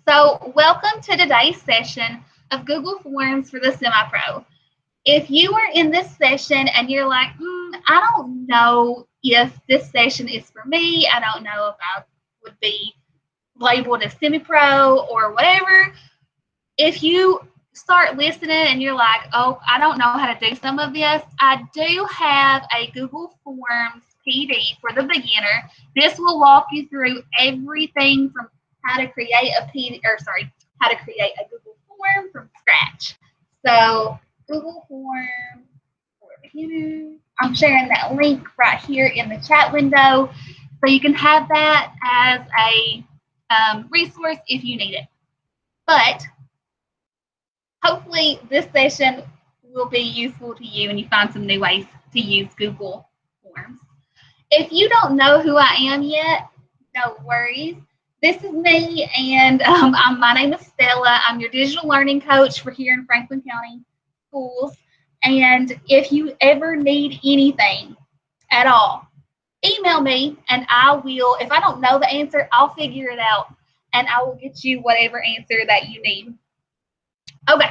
So welcome to today's session of Google Forms for the Semi-Pro. If you are in this session and you're like, I don't know if this session is for me, I don't know if I would be labeled as semi-pro or whatever, if you start listening and you're like, oh, I don't know how to do some of this, I do have a Google Forms PD for the beginner. This will walk you through everything from how to create how to create a Google form from scratch. So Google Forms for beginners. I'm sharing that link right here in the chat window, so you can have that as a resource if you need it. But hopefully this session will be useful to you and you find some new ways to use Google Forms. If you don't know who I am yet, no worries. This is me, and my name is Stella. I'm your digital learning coach for here in Franklin County Schools. And if you ever need anything at all, email me and I will, if I don't know the answer, I'll figure it out and I will get you whatever answer that you need. Okay,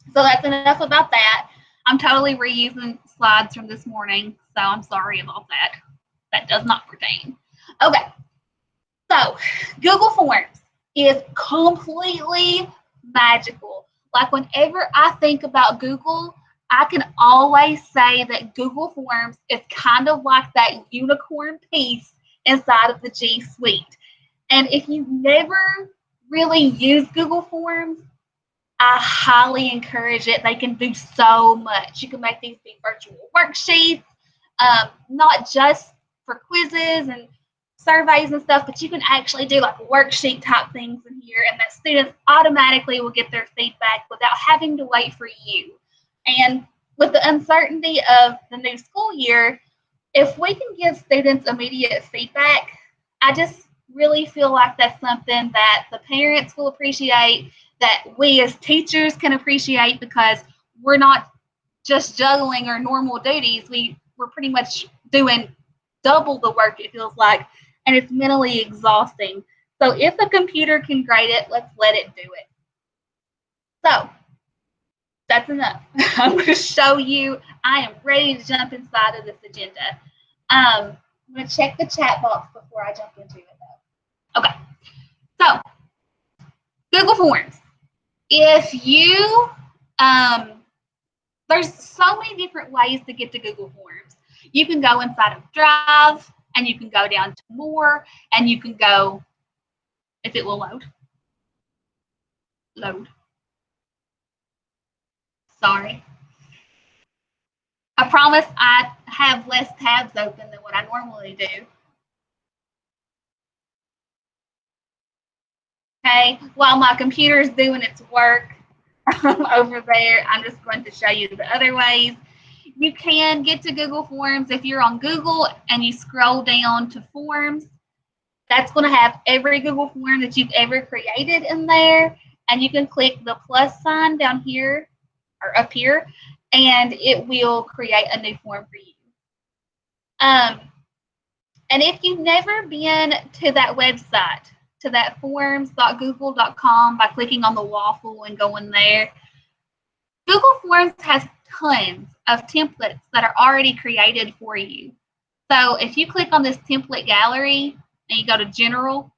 so that's enough about that. I'm totally reusing slides from this morning, so I'm sorry about that. That does not pertain. Okay, so Google Forms is completely magical. Like whenever I think about Google, I can always say that Google Forms is kind of like that unicorn piece inside of the G Suite. And if you've never really used Google Forms, I highly encourage it. They can do so much. You can make these be virtual worksheets, not just for quizzes and surveys and stuff, but you can actually do like worksheet type things in here, and that students automatically will get their feedback without having to wait for you. And with the uncertainty of the new school year, if we can give students immediate feedback, I just really feel like that's something that the parents will appreciate, that we as teachers can appreciate, because we're not just juggling our normal duties. We're pretty much doing double the work, it feels like, and it's mentally exhausting. So if a computer can grade it, let's let it do it. So that's enough. I'm going to show you. I am ready to jump inside of this agenda. I'm going to check the chat box before I jump into it, though. Okay. So Google Forms. If you, there's so many different ways to get to Google Forms. You can go inside of Drive, and you can go down to More, and you can go, if it will load. Load. Sorry. I promise I have less tabs open than what I normally do. Okay, while my computer is doing its work over there, I'm just going to show you the other ways. You can get to Google Forms if you're on Google and you scroll down to Forms. That's going to have every Google form that you've ever created in there, and you can click the plus sign down here or up here, and it will create a new form for you. And if you've never been to that website, to that forms.google.com, by clicking on the waffle and going there, Google Forms has tons of templates that are already created for you. So if you click on this template gallery and you go to general,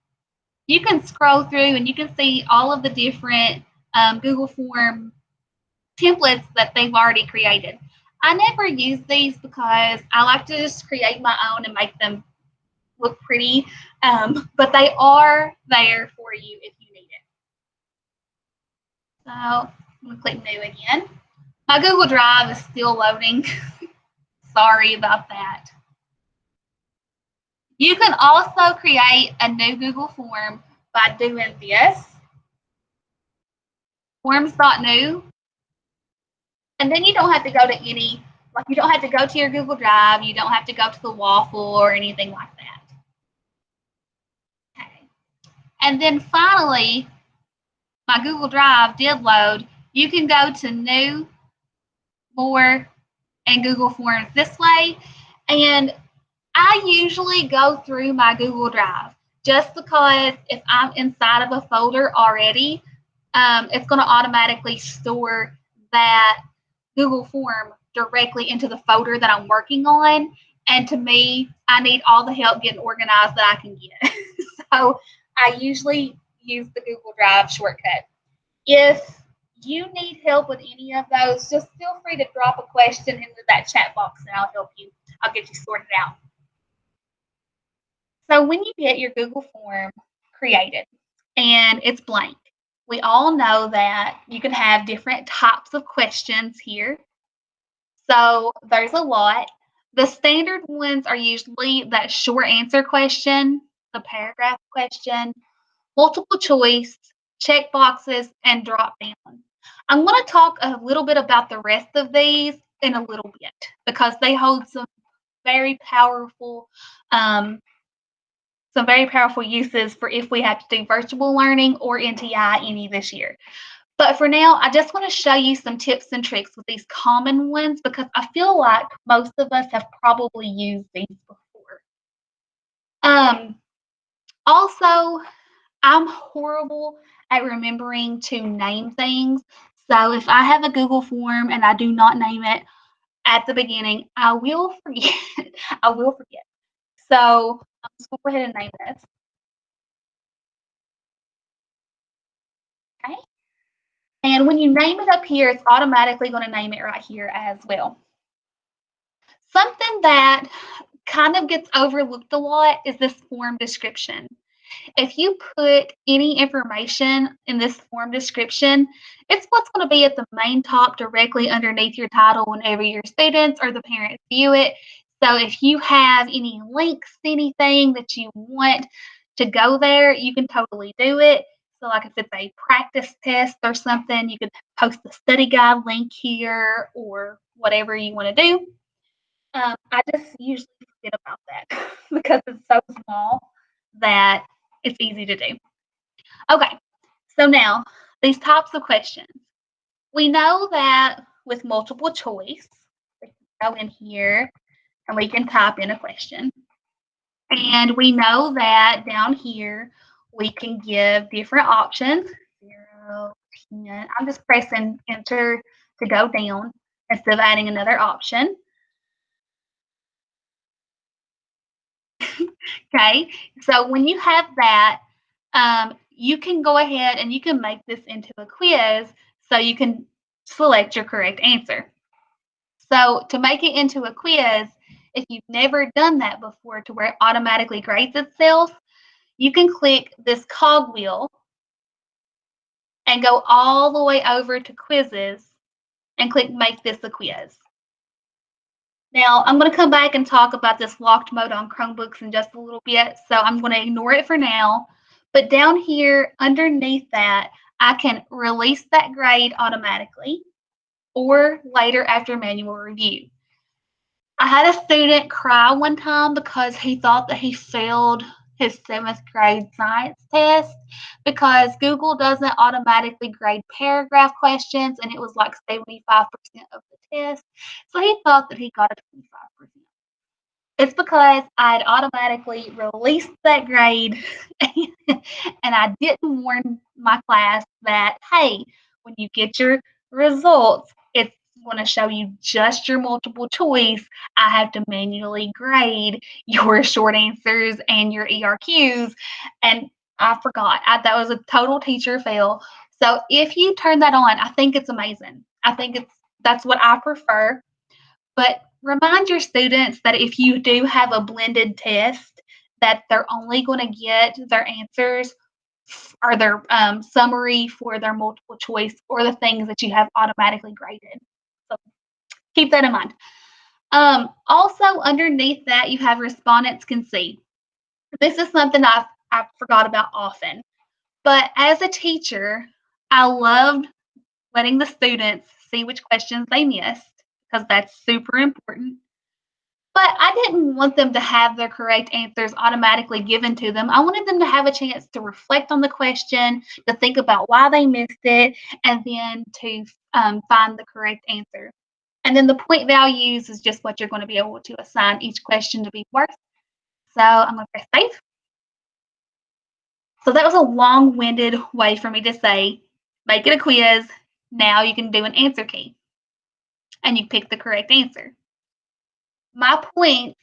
you can scroll through and you can see all of the different Google Form templates that they've already created. I never use these because I like to just create my own and make them look pretty, but they are there for you if you need it. So I'm going to click new again. My Google Drive is still loading. Sorry about that. You can also create a new Google form by doing this, forms.new, and then you don't have to go to any, like you don't have to go to your Google Drive, you don't have to go to the waffle or anything like that. Okay. And then finally, my Google Drive did load. You can go to New, More, and Google Forms this way. And I usually go through my Google Drive. just because if I'm inside of a folder already, it's going to automatically store that Google form directly into the folder that I'm working on. And to me, I need all the help getting organized that I can get. So I usually use the Google Drive shortcut. If you need help with any of those, just feel free to drop a question into that chat box and I'll help you. I'll get you sorted out. So when you get your Google form created and it's blank, we all know that you can have different types of questions here. So there's a lot. The standard ones are usually that short answer question, the paragraph question, multiple choice, check boxes, and drop down. I'm going to talk a little bit about the rest of these in a little bit because they hold very powerful um, some very powerful uses for if we have to do virtual learning or NTI any this year. But for now, I just want to show you some tips and tricks with these common ones because I feel like most of us have probably used these before. Also, I'm horrible at remembering to name things. So if I have a Google form and I do not name it at the beginning, I will forget. I will forget. So I'm just going to go ahead and name this. Okay. And when you name it up here, it's automatically going to name it right here as well. Something that kind of gets overlooked a lot is this form description. If you put any information in this form description, it's what's going to be at the main top directly underneath your title whenever your students or the parents view it. So if you have any links, anything that you want to go there, you can totally do it. So like if it's a practice test or something, you could post the study guide link here or whatever you want to do. I just usually forget about that because it's so small that it's easy to do. Okay, so now these types of questions. We know that with multiple choice, we can go in here and we can type in a question. And we know that down here we can give different options. 0, 10. I'm just pressing enter to go down instead of adding another option. Okay, so when you have that, you can go ahead and you can make this into a quiz so you can select your correct answer. So to make it into a quiz, if you've never done that before to where it automatically grades itself, you can click this COG wheel and go all the way over to quizzes and click make this a quiz. Now, I'm going to come back and talk about this locked mode on Chromebooks in just a little bit, so I'm going to ignore it for now. But down here underneath that, I can release that grade automatically or later after manual review. I had a student cry one time because he thought that he failed his 7th grade science test because Google doesn't automatically grade paragraph questions and it was like 75% of the test. So he thought that he got a 25%. It's because I'd automatically released that grade and I didn't warn my class that, hey, when you get your results, it's going to show you just your multiple choice. I have to manually grade your short answers and your ERQs. And I forgot. That was a total teacher fail. So if you turn that on, I think it's amazing. I think that's what I prefer. But remind your students that if you do have a blended test, that they're only going to get their answers or their summary for their multiple choice or the things that you have automatically graded. So keep that in mind. Also, underneath that, you have respondents can see. This is something I forgot about often. But as a teacher, I loved letting the students see which questions they missed because that's super important. But I didn't want them to have their correct answers automatically given to them. I wanted them to have a chance to reflect on the question, to think about why they missed it, and then to find the correct answer. And then the point values is just what you're going to be able to assign each question to be worth. So I'm going to press save. So that was a long-winded way for me to say, make it a quiz. Now you can do an answer key and you pick the correct answer. My point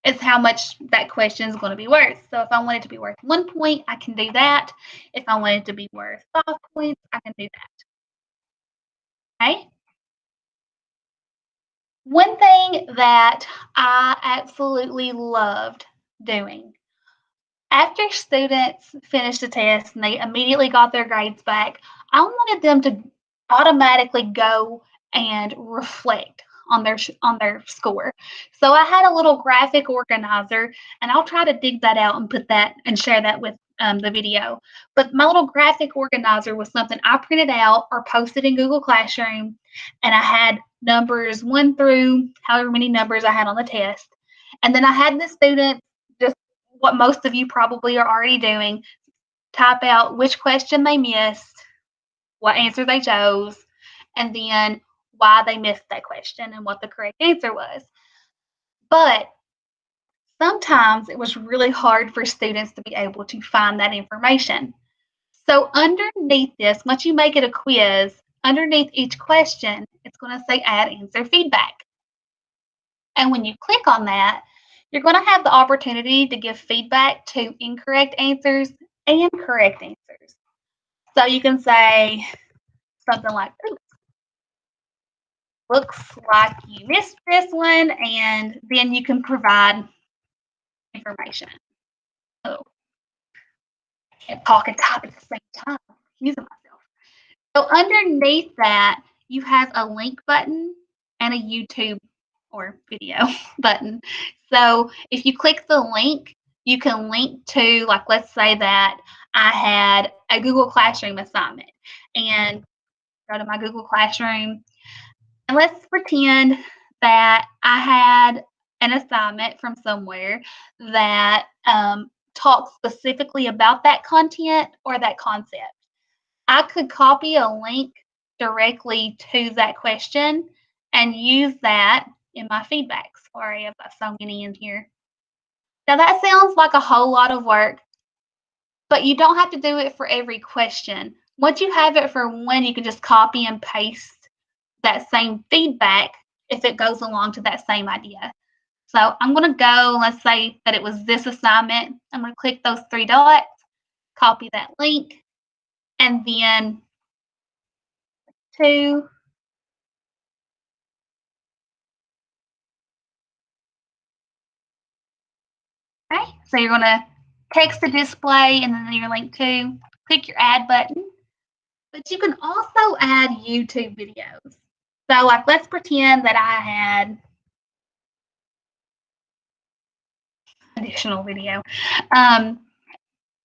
is how much that question is going to be worth. So if I want it to be worth 1 point, I can do that. If I want it to be worth 5 points, I can do that. Okay? One thing that I absolutely loved doing after students finished the test and they immediately got their grades back, I wanted them to automatically go and reflect on their score. So I had a little graphic organizer, and I'll try to dig that out and put that and share that with the video. But my little graphic organizer was something I printed out or posted in Google Classroom, and I had numbers 1 through however many numbers I had on the test. And then I had the students just what most of you probably are already doing, type out which question they missed, what answer they chose, and then why they missed that question and what the correct answer was. But sometimes it was really hard for students to be able to find that information. So underneath this, once you make it a quiz, underneath each question, it's going to say add answer feedback. And when you click on that, you're going to have the opportunity to give feedback to incorrect answers and correct answers. So you can say something like, looks like you missed this one, and then you can provide information. Oh, I can't talk and type at the same time. I'm confusing myself. So underneath that, you have a link button and a YouTube or video button. So if you click the link, you can link to, like, let's say that I had a Google Classroom assignment and go to my Google Classroom. And let's pretend that I had an assignment from somewhere that talks specifically about that content or that concept. I could copy a link directly to that question and use that in my feedbacks. Sorry, I've got so many in here. Now that sounds like a whole lot of work, but you don't have to do it for every question. Once you have it for one, you can just copy and paste that same feedback if it goes along to that same idea. So I'm going to go, let's say that it was this assignment. I'm going to click those 3 dots, copy that link, and then 2. Okay, so you're going to text the display and then your link to, click your add button. But you can also add YouTube videos. So like let's pretend that I had additional video.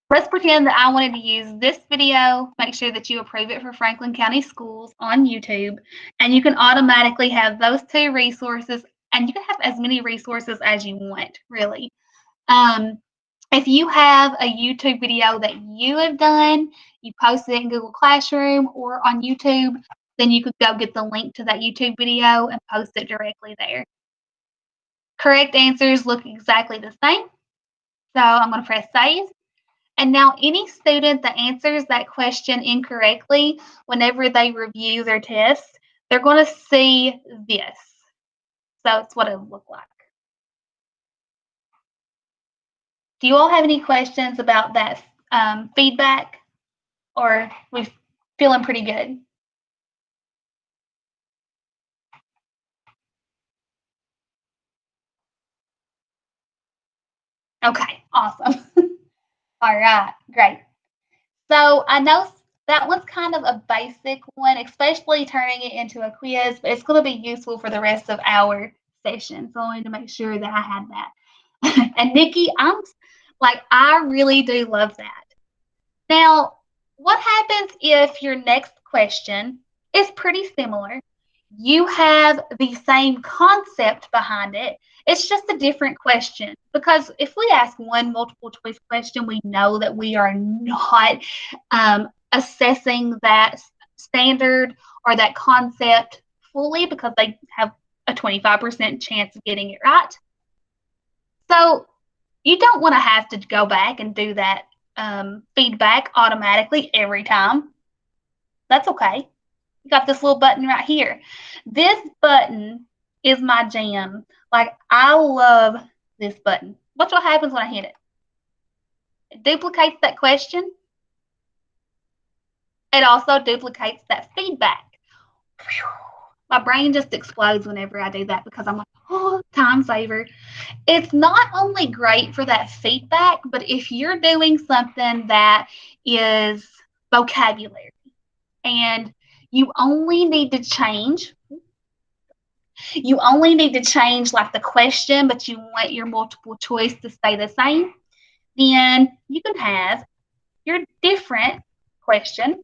Let's pretend that I wanted to use this video. Make sure that you approve it for Franklin County Schools on YouTube. And you can automatically have those 2 resources, and you can have as many resources as you want, really. If you have a YouTube video that you have done, you post it in Google Classroom or on YouTube, then you could go get the link to that YouTube video and post it directly there. Correct answers look exactly the same. So I'm going to press save. And now any student that answers that question incorrectly, whenever they review their test, they're going to see this. So it's what it will look like. Do you all have any questions about that feedback, or we feeling pretty good? Okay, awesome. All right, great. So I know that one's kind of a basic one, especially turning it into a quiz, but it's going to be useful for the rest of our session. So I wanted to make sure that I had that. And Nikki, I really do love that. Now, what happens if your next question is pretty similar? You have the same concept behind it. It's just a different question. Because if we ask one multiple choice question, we know that we are not assessing that standard or that concept fully, because they have a 25% chance of getting it right. So you don't want to have to go back and do that feedback automatically every time. That's okay. You got this little button right here. This button is my jam. Like, I love this button. Watch what happens when I hit it. It duplicates that question. It also duplicates that feedback. My brain just explodes whenever I do that because I'm like, oh, time saver. It's not only great for that feedback, but if you're doing something that is vocabulary and you only need to change like the question, but you want your multiple choice to stay the same, then you can have your different question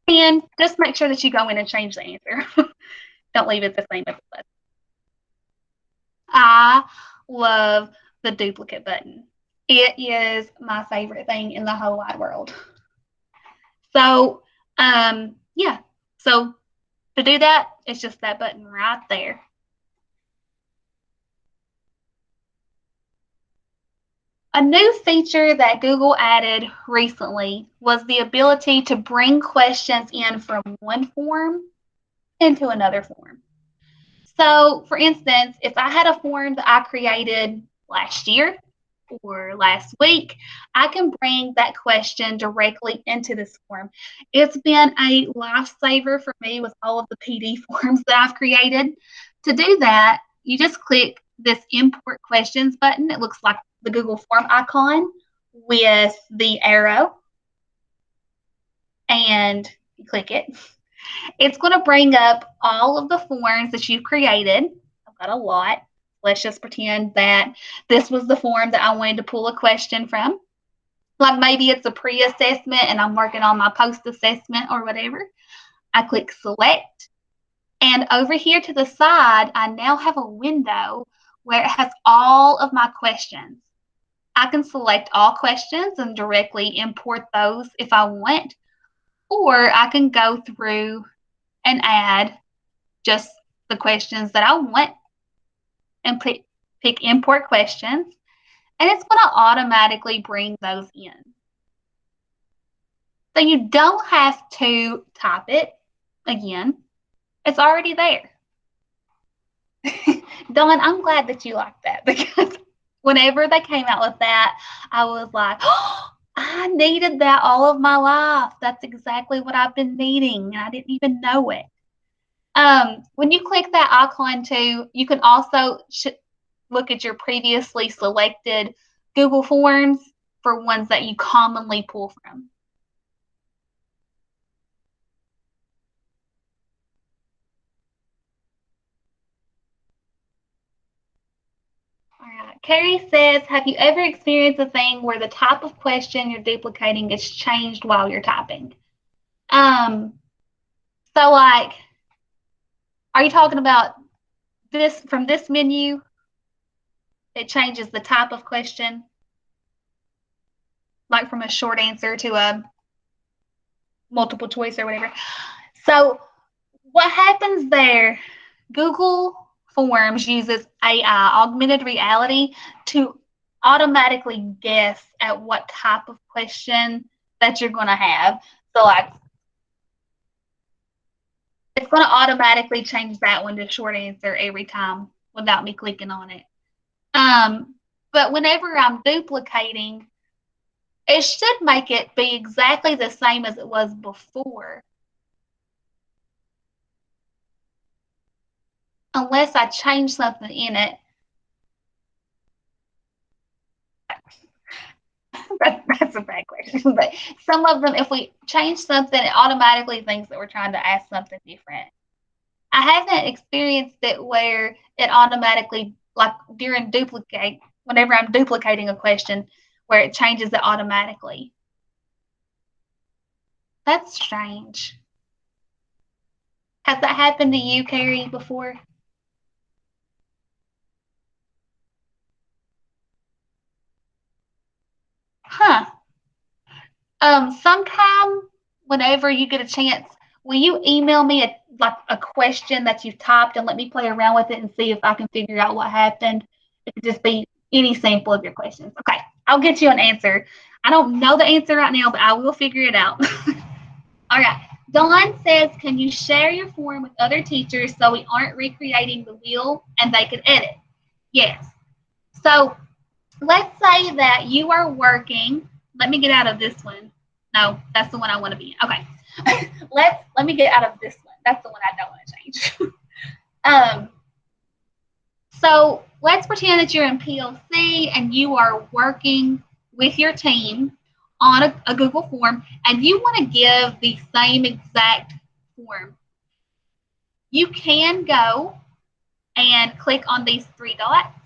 and just make sure that you go in and change the answer. Don't leave it the same as it was. I love the duplicate button. It is my favorite thing in the whole wide world. So, yeah. So to do that, it's just that button right there. A new feature that Google added recently was the ability to bring questions in from one form into another form. So, for instance, if I had a form that I created last year or last week, I can bring that question directly into this form. It's been a lifesaver for me with all of the PD forms that I've created. To do that, you just click this import questions button. It looks like the Google form icon with the arrow, and you click it. It's going to bring up all of the forms that you've created. I've got a lot. Let's just pretend that this was the form that I wanted to pull a question from. Like maybe it's a pre-assessment and I'm working on my post-assessment or whatever. I click select. And over here to the side, I now have a window where it has all of my questions. I can select all questions and directly import those if I want, or I can go through and add just the questions that I want and pick import questions, and it's going to automatically bring those in. So you don't have to type it again. It's already there. Dawn, I'm glad that you like that because whenever they came out with that, I was like, oh, I needed that all of my life. That's exactly what I've been needing, and I didn't even know it. When you click that icon too, you can also look at your previously selected Google Forms for ones that you commonly pull from. All right. Carrie says, have you ever experienced a thing where the type of question you're duplicating gets changed while you're typing? So like, are you talking about this from this menu? It changes the type of question, like from a short answer to a multiple choice or whatever. So what happens there, Google Forms uses AI, augmented reality, to automatically guess at what type of question that you're going to have. So, like, it's going to automatically change that one to short answer every time without me clicking on it. But whenever I'm duplicating, it should make it be exactly the same as it was before. Unless I change something in it. That's a bad question. But some of them, if we change something, it automatically thinks that we're trying to ask something different. I haven't experienced it where it automatically, like during duplicate, whenever I'm duplicating a question, where it changes it automatically. That's strange. Has that happened to you, Carrie, before? Huh. Sometime whenever you get a chance, will you email me a question that you've typed and let me play around with it and see if I can figure out what happened? It could just be any sample of your questions. Okay. I'll get you an answer. I don't know the answer right now, but I will figure it out. All right. Dawn says, can you share your form with other teachers so we aren't recreating the wheel and they can edit? Yes. So let's say that you are working. Let me get out of this one. No, that's the one I want to be in. Okay. let me get out of this one. That's the one I don't want to change. So let's pretend that you're in PLC and you are working with your team on a Google form and you want to give the same exact form. You can go and click on these three dots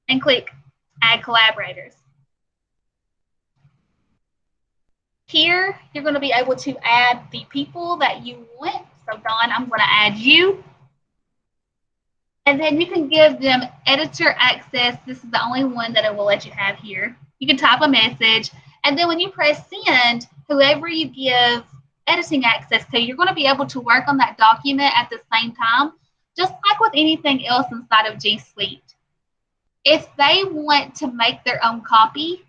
and click Add Collaborators. Here, you're going to be able to add the people that you want. So Dawn, I'm going to add you. And then you can give them editor access. This is the only one that it will let you have here. You can type a message. And then when you press send, whoever you give editing access to, you're going to be able to work on that document at the same time, just like with anything else inside of G Suite. If they want to make their own copy,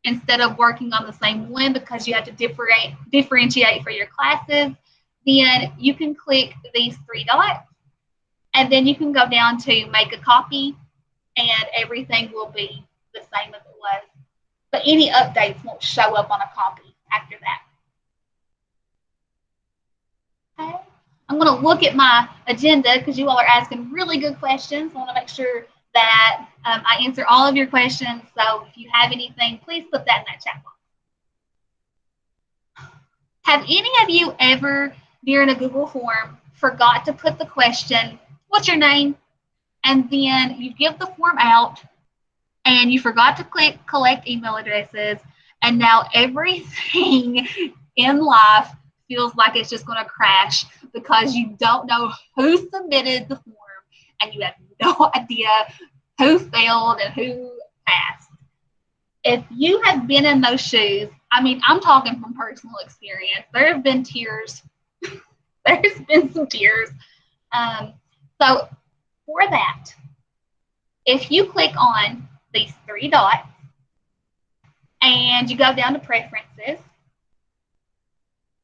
instead of working on the same one because you have to differentiate for your classes, then you can click these three dots and then you can go down to make a copy and everything will be the same as it was. But any updates won't show up on a copy after that. Okay. I'm going to look at my agenda because you all are asking really good questions. I want to make sure that I answer all of your questions. So if you have anything, please put that in that chat box. Have any of you ever, during a Google form, forgot to put the question, what's your name? And then you give the form out and you forgot to click collect email addresses. And now everything in life feels like it's just going to crash because you don't know who submitted the form and you have no idea who failed and who passed. If you have been in those shoes, I mean, I'm talking from personal experience. There have been tears. There's been some tears. So for that, if you click on these three dots and you go down to preferences,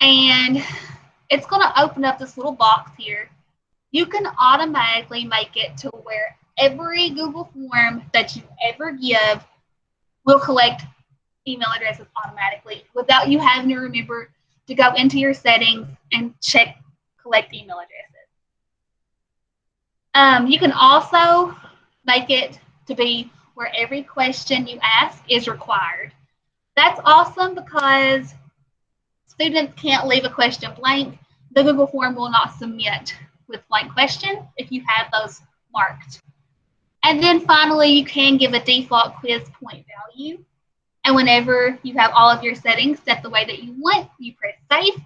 and it's going to open up this little box here, you can automatically make it to where every Google form that you ever give will collect email addresses automatically without you having to remember to go into your settings and check collect email addresses. You can also make it to be where every question you ask is required. That's awesome because students can't leave a question blank. The Google form will not submit with blank questions if you have those marked. And then finally, you can give a default quiz point value. And whenever you have all of your settings set the way that you want, you press save.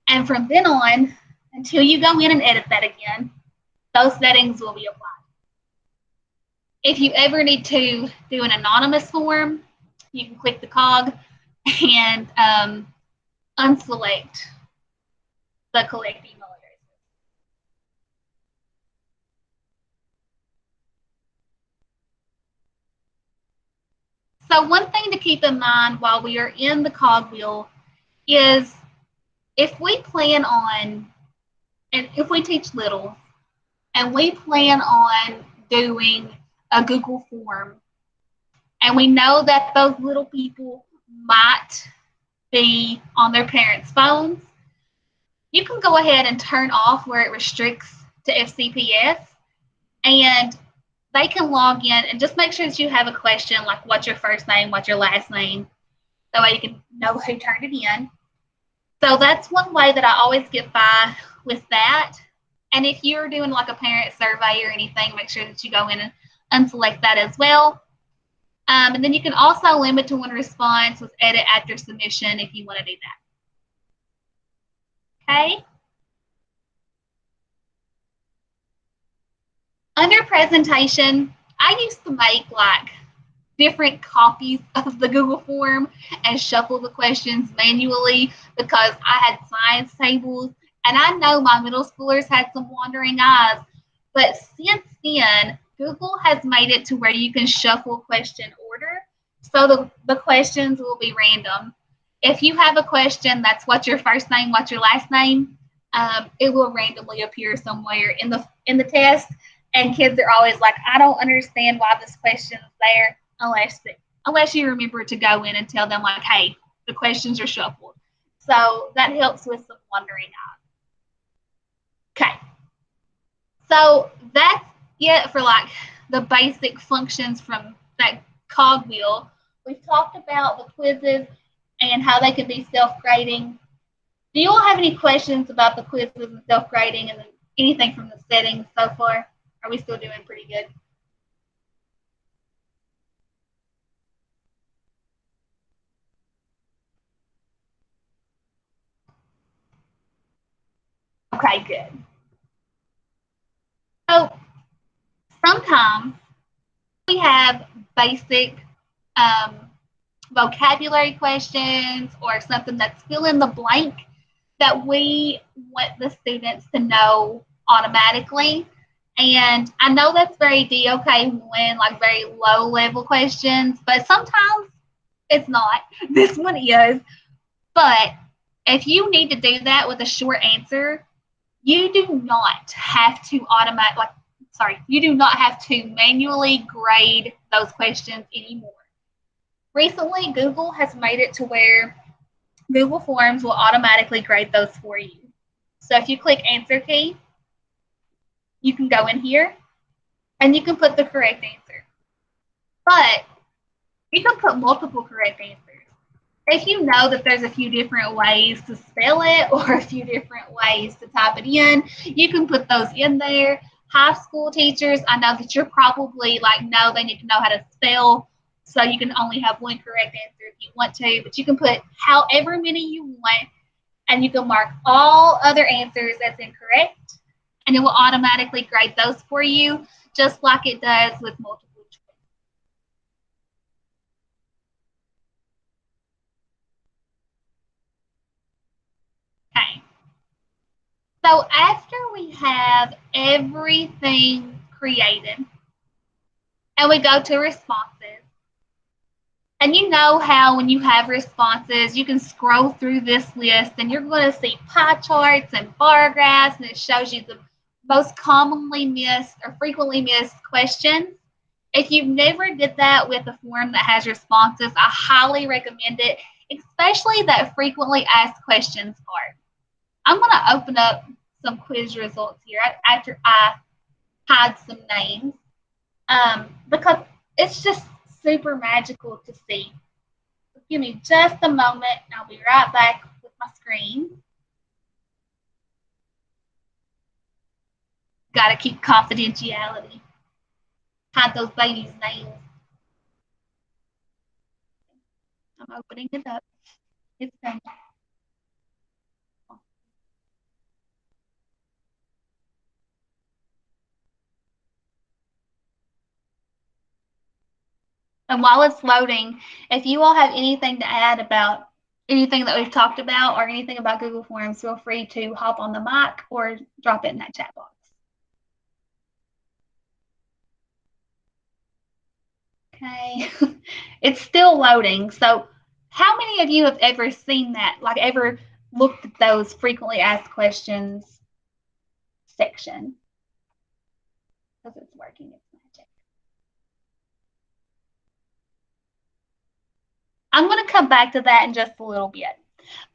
And from then on, until you go in and edit that again, those settings will be applied. If you ever need to do an anonymous form, you can click the COG and unselect the collect email address. So one thing to keep in mind while we are in the COG wheel is if we plan on, and if we teach little, and we plan on doing a Google form, and we know that those little people might be on their parents' phones, you can go ahead and turn off where it restricts to FCPS, and they can log in and just make sure that you have a question like what's your first name, what's your last name, that way you can know who turned it in. So that's one way that I always get by with that. And if you're doing like a parent survey or anything, make sure that you go in and unselect that as well. And then you can also limit to one response with edit after submission if you want to do that. Okay. Under presentation, I used to make like different copies of the Google form and shuffle the questions manually because I had science tables. And I know my middle schoolers had some wandering eyes, but since then, Google has made it to where you can shuffle question order. So the questions will be random. If you have a question that's what's your first name, what's your last name, it will randomly appear somewhere in the test. And kids are always like, I don't understand why this question is there unless you remember to go in and tell them like, hey, the questions are shuffled. So that helps with some wondering. Okay. So that's it for like the basic functions from that COG wheel. We've talked about the quizzes and how they can be self-grading. Do you all have any questions about the quizzes and self-grading and anything from the settings so far? Are we still doing pretty good? Okay, good. So sometimes we have basic um, vocabulary questions or something that's fill in the blank that we want the students to know automatically. And I know that's very DOK when like very low level questions, but sometimes it's not. This one is. But if you need to do that with a short answer, you do not have to you do not have to manually grade those questions anymore. Recently, Google has made it to where Google Forms will automatically grade those for you. So if you click answer key, you can go in here and you can put the correct answer. But you can put multiple correct answers. If you know that there's a few different ways to spell it or a few different ways to type it in, you can put those in there. High school teachers, I know that you're probably like, no, they need to know how to spell. So you can only have one correct answer if you want to, but you can put however many you want and you can mark all other answers as incorrect and it will automatically grade those for you, just like it does with multiple choice. Okay. So after we have everything created and we go to responses, and you know how when you have responses, you can scroll through this list and you're going to see pie charts and bar graphs, and it shows you the most commonly missed or frequently missed questions. If you've never did that with a form that has responses, I highly recommend it, especially that frequently asked questions part. I'm going to open up some quiz results here after I hide some names because it's just super magical to see. Give me just a moment and I'll be right back with my screen. Got to keep confidentiality. Hide those babies' names. I'm opening it up. It's done. And while it's loading, if you all have anything to add about anything that we've talked about or anything about Google Forms, feel free to hop on the mic or drop it in that chat box. Okay, it's still loading. So, how many of you have ever seen that? Like, ever looked at those frequently asked questions section? Because it's working, it's magic. I'm going to come back to that in just a little bit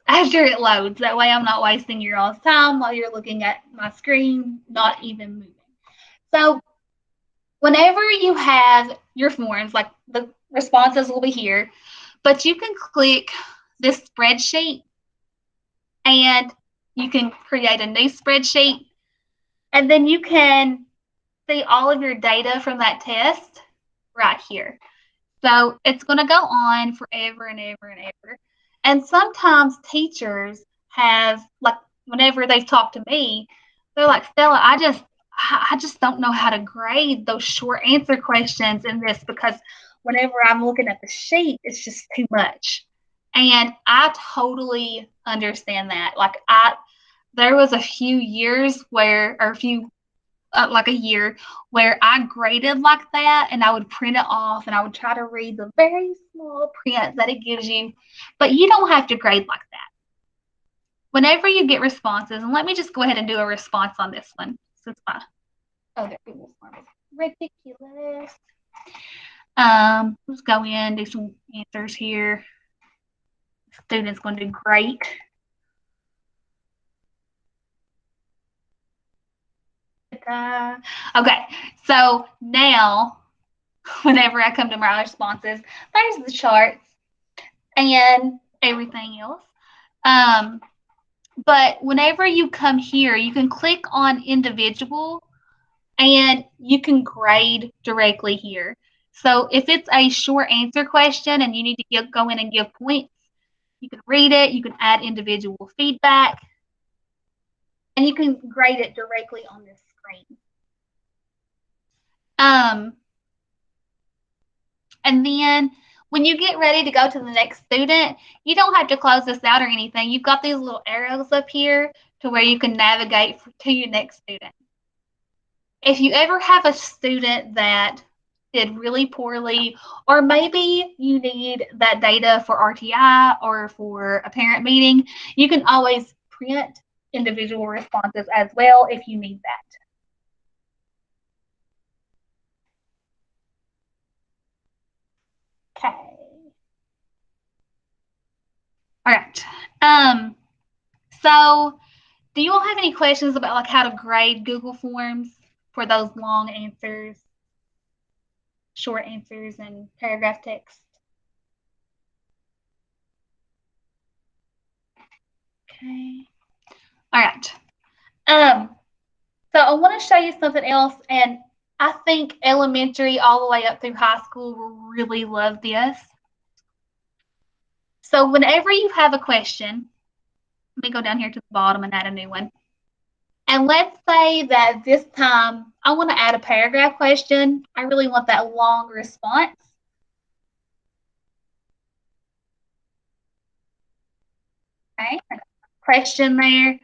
after it loads. That way, I'm not wasting your all's time while you're looking at my screen, not even moving. So, whenever you have your forms, like the responses will be here, but you can click this spreadsheet and you can create a new spreadsheet and then you can see all of your data from that test right here. So it's going to go on forever and ever and ever. And sometimes teachers have, like, whenever they've talked to me, they're like, Stella, I just don't know how to grade those short answer questions in this because whenever I'm looking at the sheet, it's just too much. And I totally understand that. Like, there was a few years where, or a few like a year where I graded like that, and I would print it off and I would try to read the very small print that it gives you. But you don't have to grade like that. Whenever you get responses, and let me just go ahead and do a response on this one since my other Google form is ridiculous. Let's go in, do some answers here. Student's going to do great. Okay, so now whenever I come to my responses, there's the charts and everything else. But whenever you come here, you can click on individual and you can grade directly here. So if it's a short answer question and you need to go in and give points, you can read it, you can add individual feedback, and you can grade it directly on this screen. And then when you get ready to go to the next student, you don't have to close this out or anything. You've got these little arrows up here to where you can navigate to your next student. If you ever have a student that did really poorly, or maybe you need that data for RTI or for a parent meeting, you can always print individual responses as well if you need that. Okay. All right. So do you all have any questions about like how to grade Google Forms for those long answers, short answers, and paragraph text? Okay. All right. So I want to show you something else, and I think elementary all the way up through high school will really love this. So whenever you have a question, let me go down here to the bottom and add a new one. And let's say that this time I want to add a paragraph question. I really want that long response. Okay, question there.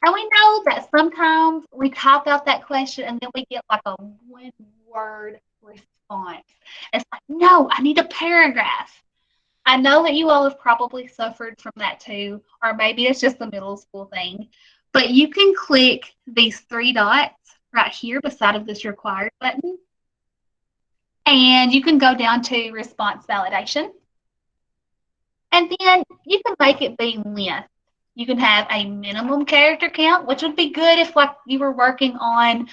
And we know that sometimes we type out that question and then we get like a one word response. It's like, no, I need a paragraph. I know that you all have probably suffered from that too, or maybe it's just a middle school thing. But you can click these three dots right here beside of this required button. And you can go down to response validation. And then you can make it be length. You can have a minimum character count, which would be good if like you were working on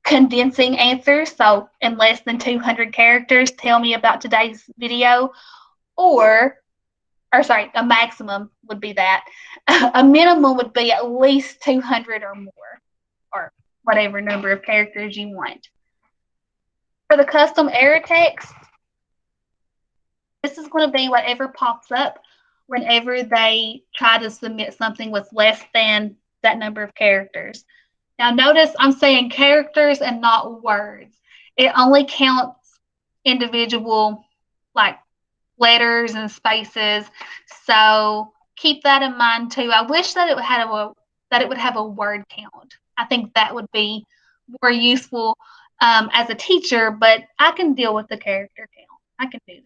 condensing answers. So in less than 200 characters, tell me about today's video. Or sorry, a maximum would be that. A minimum would be at least 200 or more, or whatever number of characters you want. For the custom error text, this is going to be whatever pops up whenever they try to submit something with less than that number of characters. Now notice I'm saying characters and not words. It only counts individual like letters and spaces. So keep that in mind too. I wish that it would have a word count. I think that would be more useful as a teacher, but I can deal with the character count. I can do that.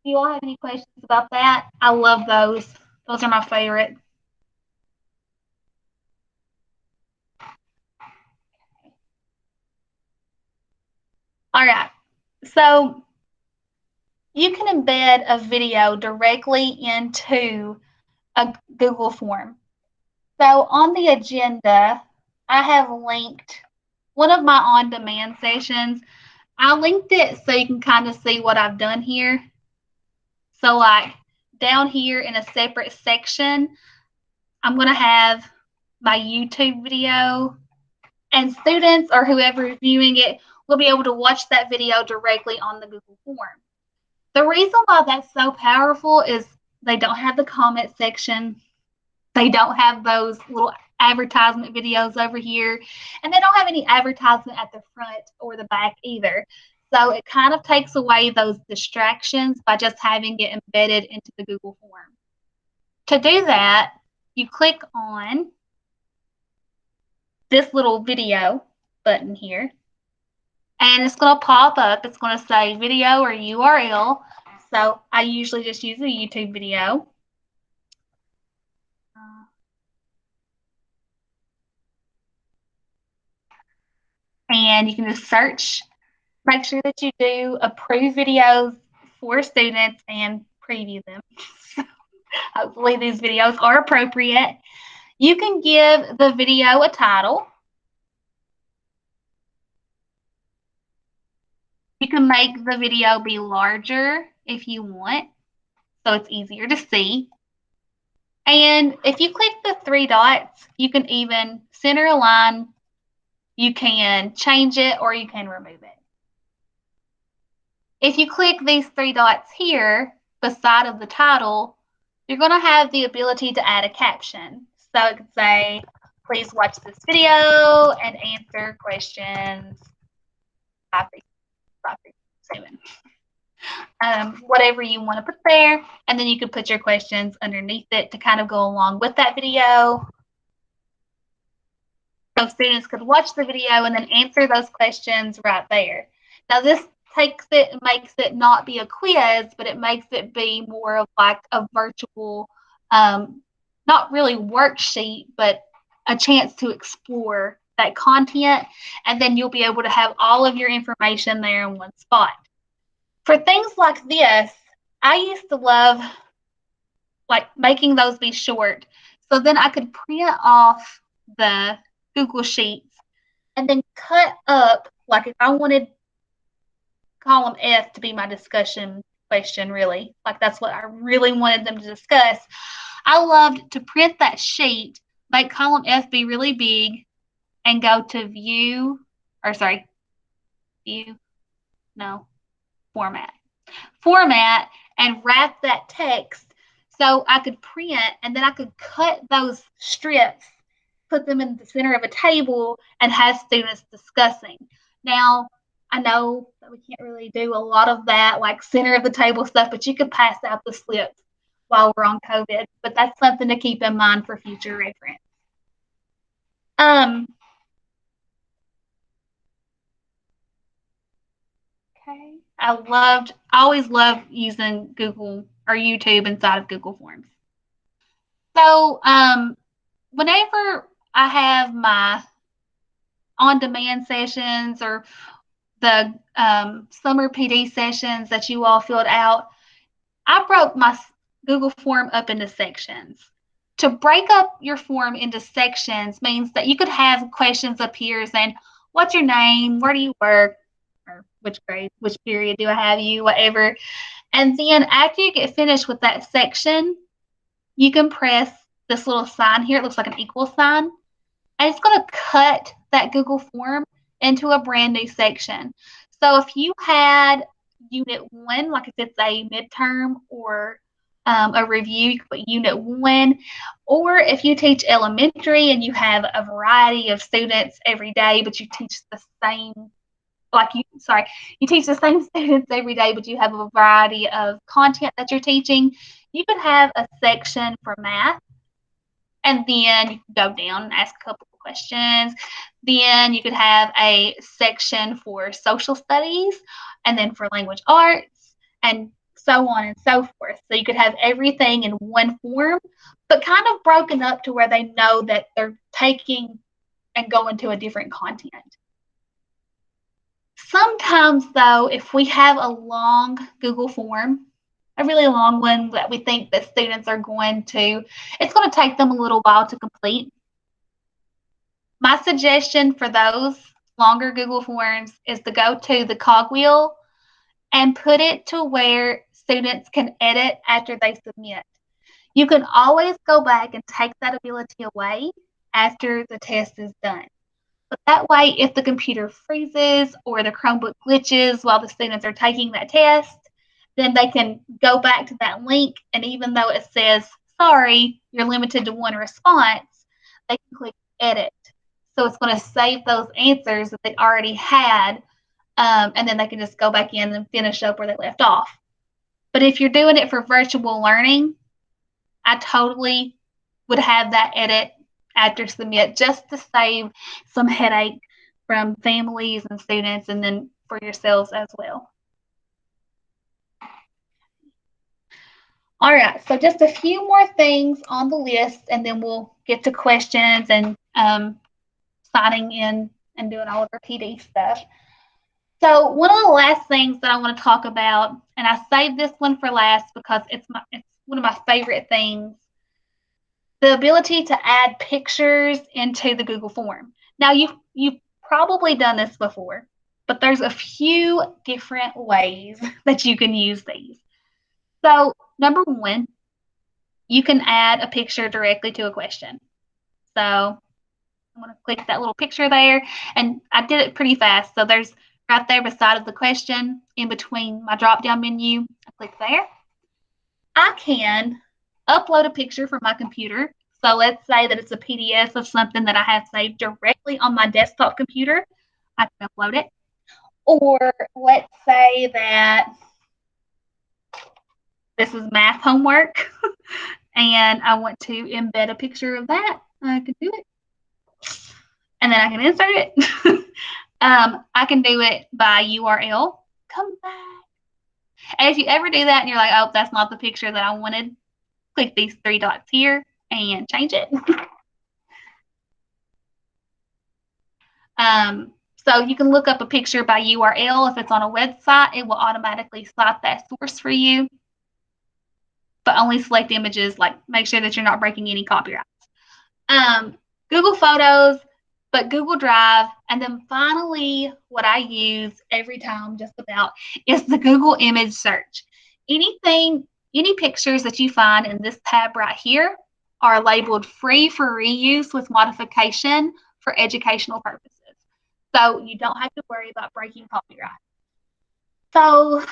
Do you all have any questions about that? I love those. Those are my favorite. All right. So you can embed a video directly into a Google form. So on the agenda, I have linked one of my on-demand sessions. I linked it so you can kind of see what I've done here. So like down here in a separate section, I'm going to have my YouTube video, and students or whoever is viewing it will be able to watch that video directly on the Google form. The reason why that's so powerful is they don't have the comment section. They don't have those little advertisement videos over here, and they don't have any advertisement at the front or the back either. So it kind of takes away those distractions by just having it embedded into the Google form. To do that, you click on this little video button here, and it's going to pop up. It's going to say video or URL. So I usually just use a YouTube video. And you can just search. Make sure that you do approved videos for students and preview them. Hopefully these videos are appropriate. You can give the video a title. You can make the video be larger if you want, so it's easier to see. And if you click the three dots, you can even center a line, you can change it, or you can remove it. If you click these three dots here beside of the title, you're going to have the ability to add a caption. So it could say, please watch this video and answer questions 537. Whatever you want to put there, and then you can put your questions underneath it to kind of go along with that video. So students could watch the video and then answer those questions right there. Now this takes it and makes it not be a quiz, but it makes it be more of like a virtual, not really worksheet, but a chance to explore that content, and then you'll be able to have all of your information there in one spot. For things like this, I used to love like making those be short, so then I could print off the Google Sheets and then cut up, like if I wanted column F to be my discussion question, really, like that's what I really wanted them to discuss. I loved to print that sheet, make column F be really big, and go to view, format, and wrap that text so I could print, and then I could cut those strips, put them in the center of a table, and have students discussing. Now, I know that we can't really do a lot of that, like center of the table stuff, but you could pass out the slips while we're on COVID. But that's something to keep in mind for future reference. Okay. I always loved using Google or YouTube inside of Google Forms. So, whenever I have my on-demand sessions or the summer PD sessions that you all filled out, I broke my Google form up into sections. To break up your form into sections means that you could have questions up here saying, what's your name? Where do you work? Or which grade, which period do I have you? Whatever. And then after you get finished with that section, you can press this little sign here. It looks like an equal sign. And it's going to cut that Google form into a brand new section. So if you had Unit 1, like if it's a midterm or a review, you can put Unit 1. Or if you teach elementary and you have a variety of students every day, but you teach the same, you teach the same students every day, but you have a variety of content that you're teaching, you could have a section for math. And then you can go down and ask a couple of questions. Then you could have a section for social studies, and then for language arts, and so on and so forth. So you could have everything in one form, but kind of broken up to where they know that they're taking and going to a different content. Sometimes, though, if we have a long Google form, a really long one that we think that students are it's going to take them a little while to complete. My suggestion for those longer Google Forms is to go to the COG Wheel and put it to where students can edit after they submit. You can always go back and take that ability away after the test is done. But that way, if the computer freezes or the Chromebook glitches while the students are taking that test, then they can go back to that link, and even though it says, sorry, you're limited to one response, they can click edit. So it's going to save those answers that they already had, and then they can just go back in and finish up where they left off. But if you're doing it for virtual learning, I totally would have that edit after submit, just to save some headache from families and students, and then for yourselves as well. All right, so just a few more things on the list, and then we'll get to questions and signing in and doing all of our PD stuff. So one of the last things that I want to talk about, and I saved this one for last because it's one of my favorite things, the ability to add pictures into the Google form. Now you've probably done this before, but there's a few different ways that you can use these. So number one, you can add a picture directly to a question. So I'm going to click that little picture there, and I did it pretty fast. So there's right there beside of the question, in between my drop-down menu, I click there. I can upload a picture from my computer. So let's say that it's a PDF of something that I have saved directly on my desktop computer. I can upload it. Or let's say that this is math homework and I want to embed a picture of that. I can do it. And then I can insert it. I can do it by URL. Come back. And if you ever do that and you're like, oh, that's not the picture that I wanted, click these three dots here and change it. So you can look up a picture by URL. If it's on a website, it will automatically cite that source for you. But only select images, like make sure that you're not breaking any copyrights. Google Photos, but Google Drive, and then finally what I use every time just about is the Google image search. Any pictures that you find in this tab right here are labeled free for reuse with modification for educational purposes. So you don't have to worry about breaking copyright. So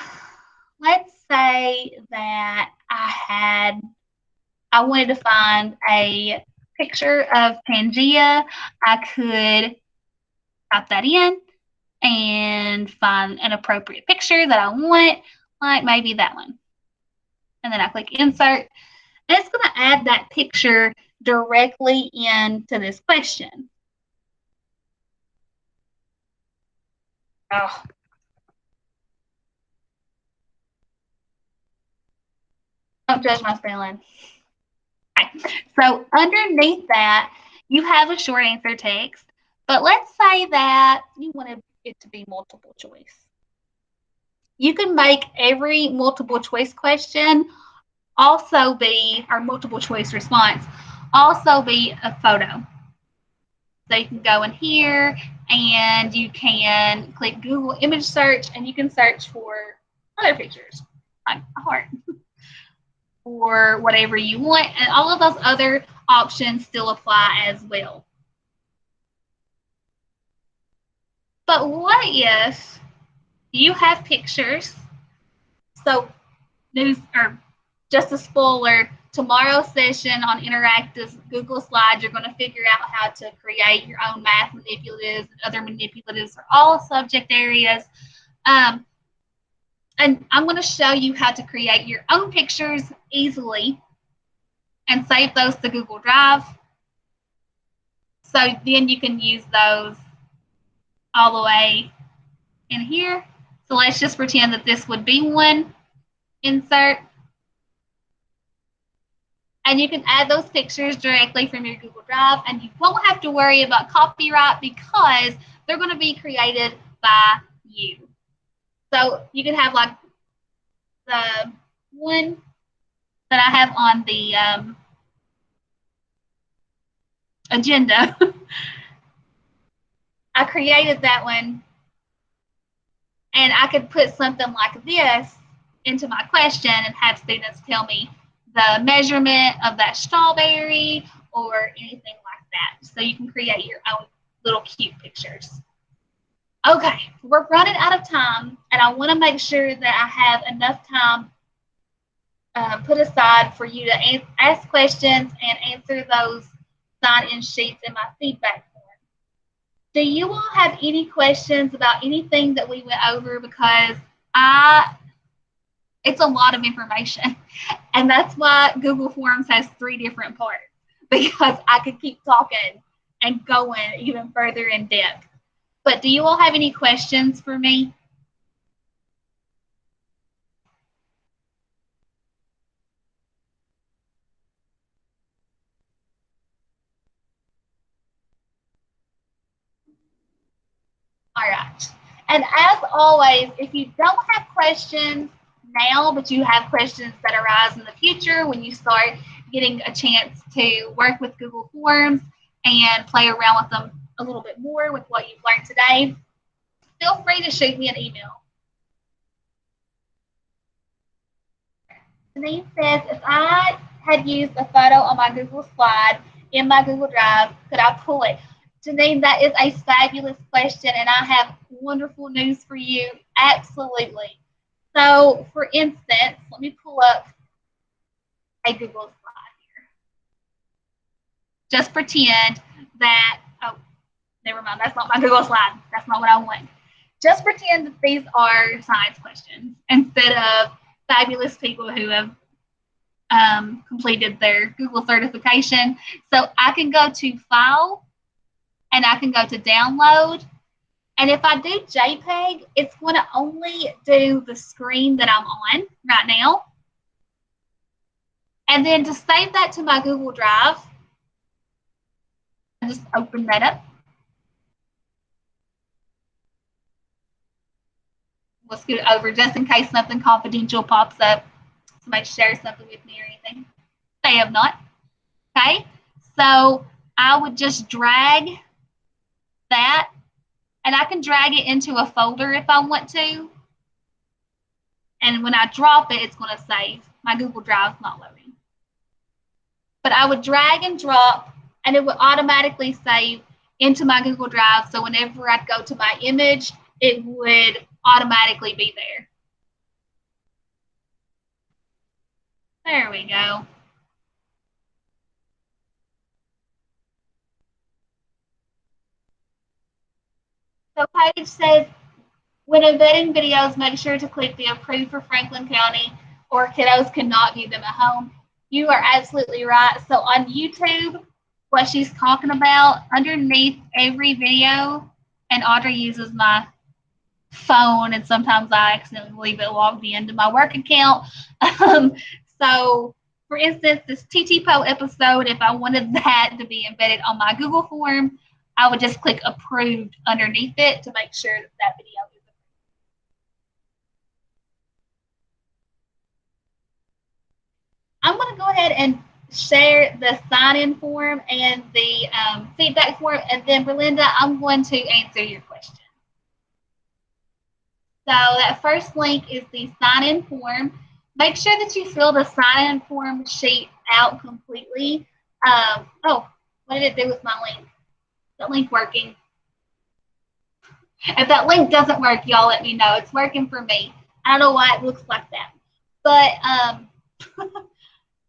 let's say that I wanted to find a picture of Pangea. I could type that in and find an appropriate picture that I want, like maybe that one. And then I click insert. And it's going to add that picture directly into this question. Oh. Don't judge my spelling. Okay. So underneath that, you have a short answer text, but let's say that you wanted it to be multiple choice. You can make every multiple choice question also be, or multiple choice response, also be a photo. So you can go in here and you can click Google image search and you can search for other pictures, like a heart, or whatever you want. And all of those other options still apply as well. But what if you have pictures? So news, or just a spoiler, tomorrow's session on interactive Google Slides, you're going to figure out how to create your own math manipulatives and other manipulatives for all subject areas. And I'm going to show you how to create your own pictures easily and save those to Google Drive. So then you can use those all the way in here. So let's just pretend that this would be one. Insert. And you can add those pictures directly from your Google Drive, and you won't have to worry about copyright because they're going to be created by you. So you can have like the one that I have on the agenda. I created that one, and I could put something like this into my question and have students tell me the measurement of that strawberry or anything like that. So you can create your own little cute pictures. Okay, we're running out of time, and I want to make sure that I have enough time put aside for you to ask questions and answer those sign-in sheets in my feedback form. Do you all have any questions about anything that we went over? Because it's a lot of information, and that's why Google Forms has 3 different parts, because I could keep talking and going even further in depth. But do you all have any questions for me? All right. And as always, if you don't have questions now, but you have questions that arise in the future when you start getting a chance to work with Google Forms and play around with them a little bit more with what you've learned today, feel free to shoot me an email. Denise says, if I had used a photo on my Google slide in my Google Drive, could I pull it? Janine, that is a fabulous question, and I have wonderful news for you. Absolutely. So, for instance, let me pull up a Google slide here. Just pretend that, oh, never mind, that's not my Google slide. That's not what I want. Just pretend that these are science questions instead of fabulous people who have completed their Google certification. So I can go to File and I can go to Download. And if I do JPEG, it's going to only do the screen that I'm on right now. And then to save that to my Google Drive, I just open that up. We'll scoot it over just in case something confidential pops up. Somebody shares something with me or anything. They have not. Okay. So I would just drag that, and I can drag it into a folder if I want to. And when I drop it, it's going to save. My Google Drive is not loading. But I would drag and drop, and it would automatically save into my Google Drive. So whenever I'd go to my image, it would automatically be there. There we go. So Paige says, when embedding videos, make sure to click the Approve for Franklin County, or kiddos cannot view them at home. You are absolutely right. So on YouTube, what she's talking about, underneath every video, and Audrey uses my phone, and sometimes I accidentally leave it logged into my work account. So, for instance, this TTPO episode, if I wanted that to be embedded on my Google form, I would just click Approved underneath it to make sure that that video is approved. I'm going to go ahead and share the sign-in form and the feedback form, and then Belinda, I'm going to answer your question. So that first link is the sign-in form. Make sure that you fill the sign-in form sheet out completely. Oh, what did it do with my link? Is that link working? If that link doesn't work, y'all let me know. It's working for me. I don't know why it looks like that. But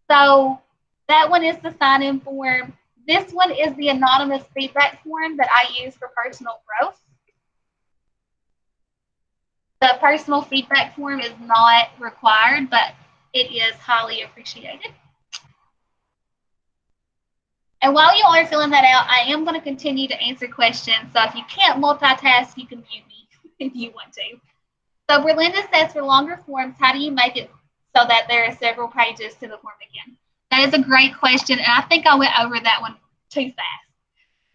so that one is the sign-in form. This one is the anonymous feedback form that I use for personal growth. The personal feedback form is not required, but it is highly appreciated. And while you are filling that out, I am going to continue to answer questions. So if you can't multitask, you can mute me if you want to. So Berlinda says, for longer forms, how do you make it so that there are several pages to the form again? That is a great question, and I think I went over that one too fast.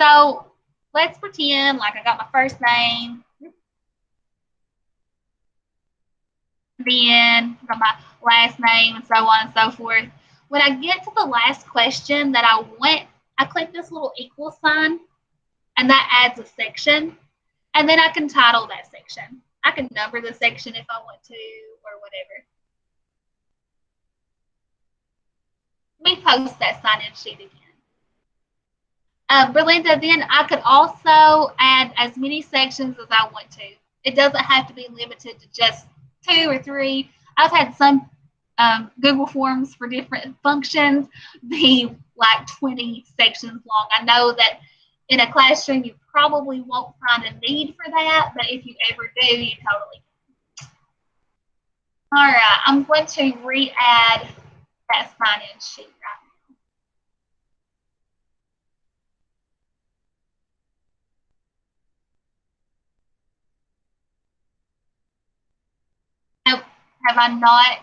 So let's pretend like I got my first name, then my last name, and so on and so forth. When I get to the last question that I want, I click this little equal sign, and that adds a section, and then I can title that section. I can number the section if I want to, or whatever. Let me post that sign-in sheet again. Belinda, then I could also add as many sections as I want to. It doesn't have to be limited to just 2 or 3. I've had some Google Forms for different functions be like 20 sections long. I know that in a classroom you probably won't find a need for that, but if you ever do, you totally can. All right, I'm going to re-add that sign-in sheet right Have I not?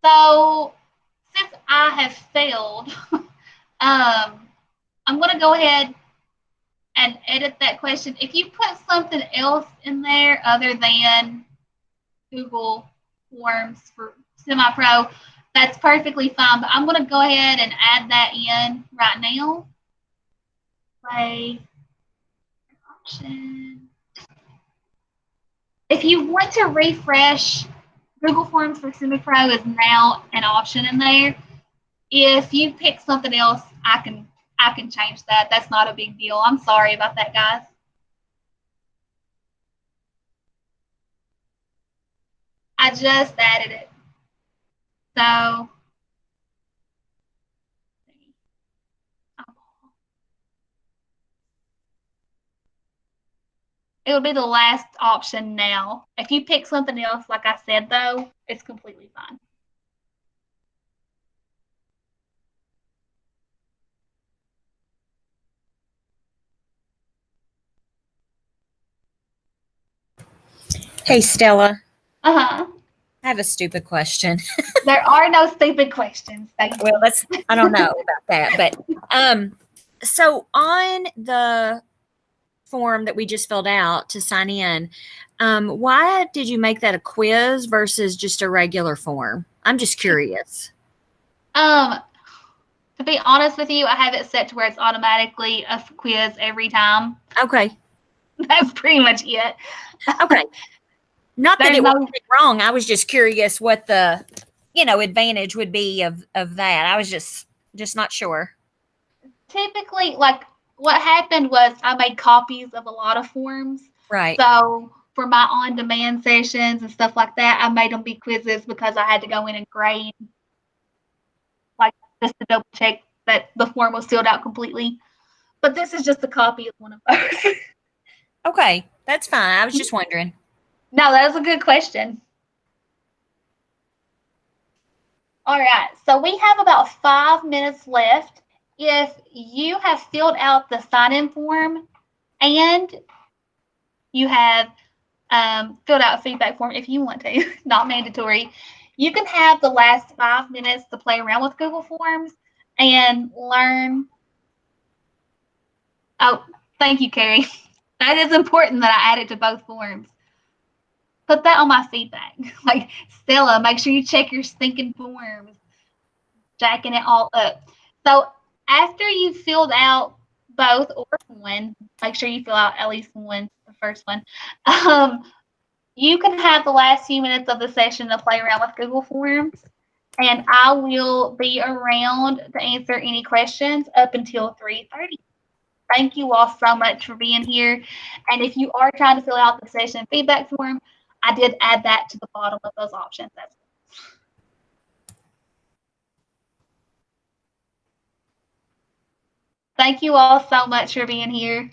So since I have failed, I'm going to go ahead and edit that question. If you put something else in there other than Google Forms for semi-pro, that's perfectly fine. But I'm going to go ahead and add that in right now. Play option. If you want to refresh, Google Forms for semi-pro is now an option in there. If you pick something else, I can change that. That's not a big deal. I'm sorry about that, guys. I just added it. So it would be the last option now. If you pick something else, like I said, though, it's completely fine. Hey, Stella. Uh-huh. I have a stupid question. There are no stupid questions. Thank you. Well, I don't know about that, but so on the form that we just filled out to sign in, why did you make that a quiz versus just a regular form? I'm just curious. To be honest with you, I have it set to where it's automatically a quiz every time. Okay. That's pretty much it. Okay. Not that There's it was no wrong. I was just curious what the, advantage would be of that. I was just not sure. typically, like, what happened was I made copies of a lot of forms. Right. So for my on-demand sessions and stuff like that, I made them be quizzes because I had to go in and grade, like, just to double check that the form was filled out completely. But this is just a copy of one of those. Okay. That's fine. I was just wondering. No, that was a good question. All right, so we have about 5 minutes left. If you have filled out the sign-in form and you have filled out a feedback form, if you want to, not mandatory, you can have the last 5 minutes to play around with Google Forms and learn. Oh, thank you, Carrie. That is important that I add it to both forms. Put that on my feedback. Like, Stella, make sure you check your stinking forms. Jacking it all up. So after you've filled out both or one, make sure you fill out at least one, the first one. You can have the last few minutes of the session to play around with Google Forms, and I will be around to answer any questions up until 3:30. Thank you all so much for being here. And if you are trying to fill out the session feedback form, I did add that to the bottom of those options as well. Thank you all so much for being here.